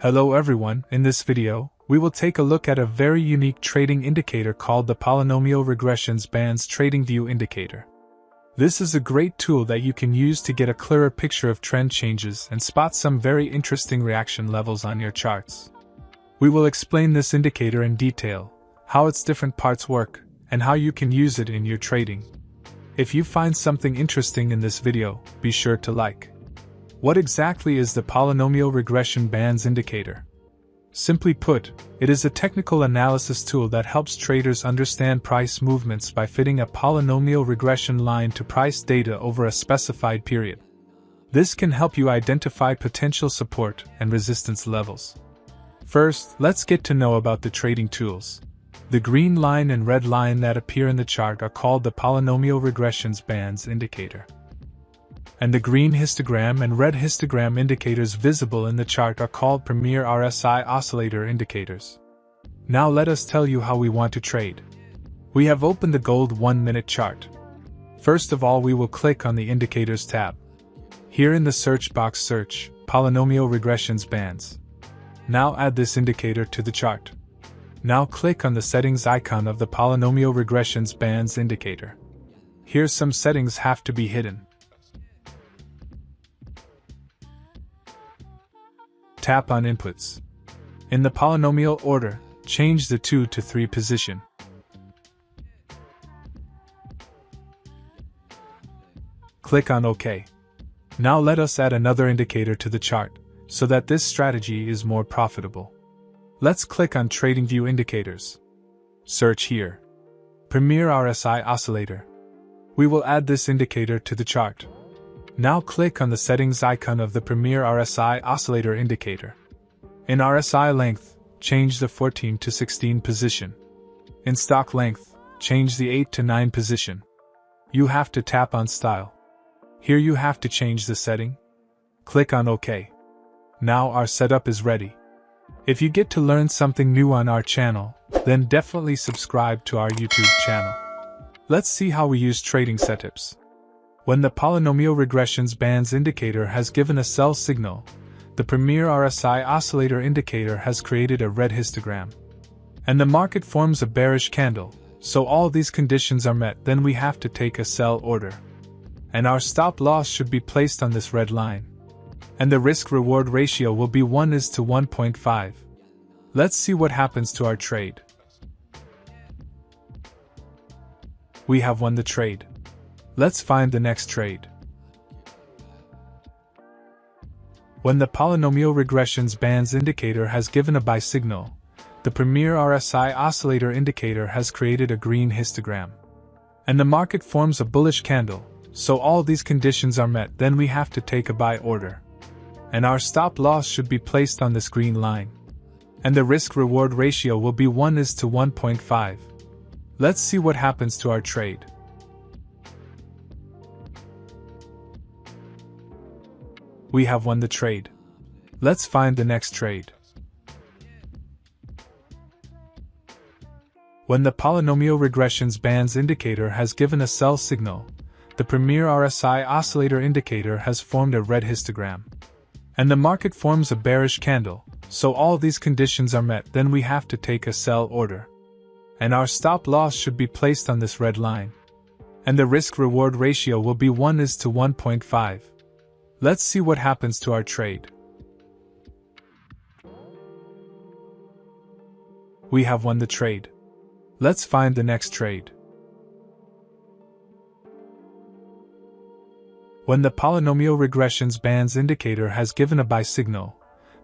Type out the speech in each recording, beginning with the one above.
Hello everyone, in this video, we will take a look at a very unique trading indicator called the Polynomial Regressions Bands TradingView indicator. This is a great tool that you can use to get a clearer picture of trend changes and spot some very interesting reaction levels on your charts. We will explain this indicator in detail, how its different parts work, and how you can use it in your trading. If you find something interesting in this video, be sure to like. What exactly is the Polynomial Regression Bands indicator? Simply put, it is a technical analysis tool that helps traders understand price movements by fitting a polynomial regression line to price data over a specified period. This can help you identify potential support and resistance levels. First, let's get to know about the trading tools. The green line and red line that appear in the chart are called the Polynomial Regressions Bands indicator. And the green histogram and red histogram indicators visible in the chart are called Premier RSI Oscillator indicators. Now let us tell you how we want to trade. We have opened the gold 1-minute chart. First of all, we will click on the Indicators tab. Here in the search box, search Polynomial Regressions Bands. Now add this indicator to the chart. Now click on the settings icon of the Polynomial Regressions Bands indicator. Here some settings have to be hidden. Tap on Inputs. In the polynomial order, change the 2 to 3 position. Click on OK. Now let us add another indicator to the chart, so that this strategy is more profitable. Let's click on TradingView Indicators. Search here. Premier RSI Oscillator. We will add this indicator to the chart. Now click on the settings icon of the Premier RSI Oscillator indicator. In RSI length, change the 14 to 16 position. In stock length, change the 8 to 9 position. You have to tap on Style. Here you have to change the setting. Click on OK. Now our setup is ready. If you get to learn something new on our channel, then definitely subscribe to our YouTube channel. Let's see how we use trading setups. When the Polynomial Regressions Bands indicator has given a sell signal, the Premier RSI Oscillator indicator has created a red histogram. And the market forms a bearish candle, so all these conditions are met, then we have to take a sell order. And our stop loss should be placed on this red line. And the risk-reward ratio will be 1:1.5. Let's see what happens to our trade. We have won the trade. Let's find the next trade. When the Polynomial Regressions Bands indicator has given a buy signal, the Premier RSI Oscillator indicator has created a green histogram. And the market forms a bullish candle, so all these conditions are met, then we have to take a buy order. And our stop loss should be placed on this green line. And the risk-reward ratio will be 1:1.5. Let's see what happens to our trade. We have won the trade. Let's find the next trade. When the Polynomial Regressions Bands indicator has given a sell signal, the Premier RSI Oscillator indicator has formed a red histogram. And the market forms a bearish candle, so all these conditions are met, then we have to take a sell order. And our stop loss should be placed on this red line. And the risk-reward ratio will be 1:1.5. Let's see what happens to our trade. We have won the trade. Let's find the next trade. When the Polynomial Regressions Bands indicator has given a buy signal,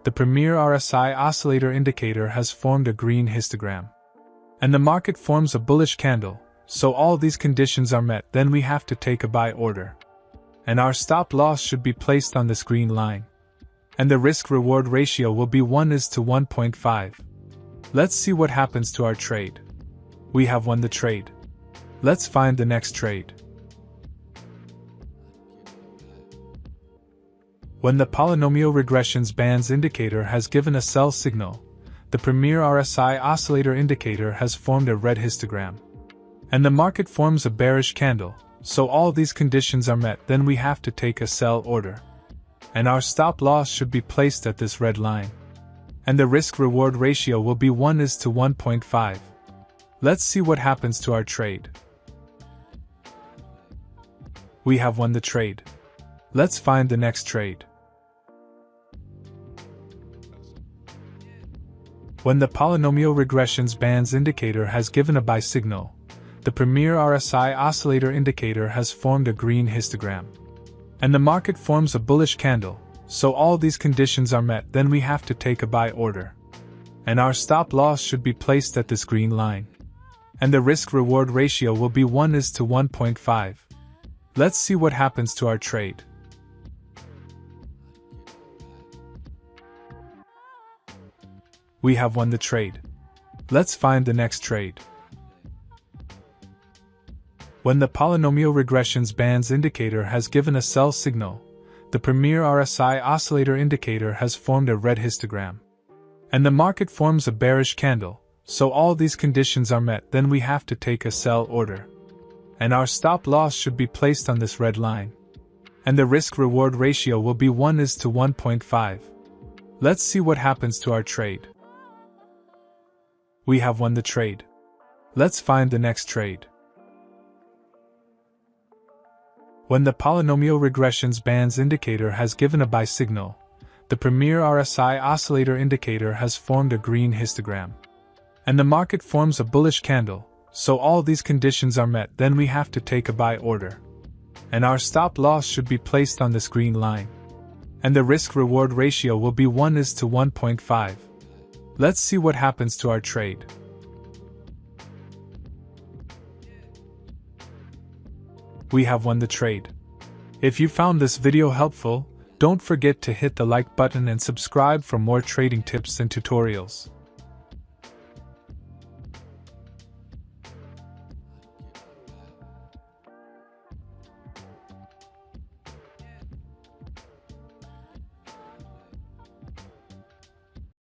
the Premier RSI Oscillator indicator has formed a green histogram. And the market forms a bullish candle, so all these conditions are met, then we have to take a buy order. And our stop loss should be placed on this green line. And the risk-reward ratio will be 1:1.5. Let's see what happens to our trade. We have won the trade. Let's find the next trade. When the Polynomial Regressions Bands indicator has given a sell signal, the Premier RSI Oscillator indicator has formed a red histogram. And the market forms a bearish candle, so all these conditions are met, then we have to take a sell order. And our stop loss should be placed at this red line. and the risk-reward ratio will be 1:1.5. Let's see what happens to our trade. We have won the trade. Let's find the next trade. When the polynomial regressions bands indicator has given a buy signal, the premier RSI oscillator indicator has formed a green histogram. And the market forms a bullish candle, so all these conditions are met, then we have to take a buy order. And our stop loss should be placed at this green line. And the risk-reward ratio will be 1:1.5. Let's see what happens to our trade. We have won the trade. Let's find the next trade. When the polynomial regressions bands indicator has given a sell signal, the premier RSI oscillator indicator has formed a red histogram. And the market forms a bearish candle, so all these conditions are met, then we have to take a sell order. And our stop loss should be placed on this red line. And the risk-reward ratio will be 1:1.5. Let's see what happens to our trade. We have won the trade. Let's find the next trade. When the polynomial regressions bands indicator has given a buy signal, the premier RSI oscillator indicator has formed a green histogram. And the market forms a bullish candle, so all these conditions are met, then we have to take a buy order. And our stop loss should be placed on this green line. And the risk-reward ratio will be 1:1.5. Let's see what happens to our trade. We have won the trade. If you found this video helpful, don't forget to hit the like button and subscribe for more trading tips and tutorials.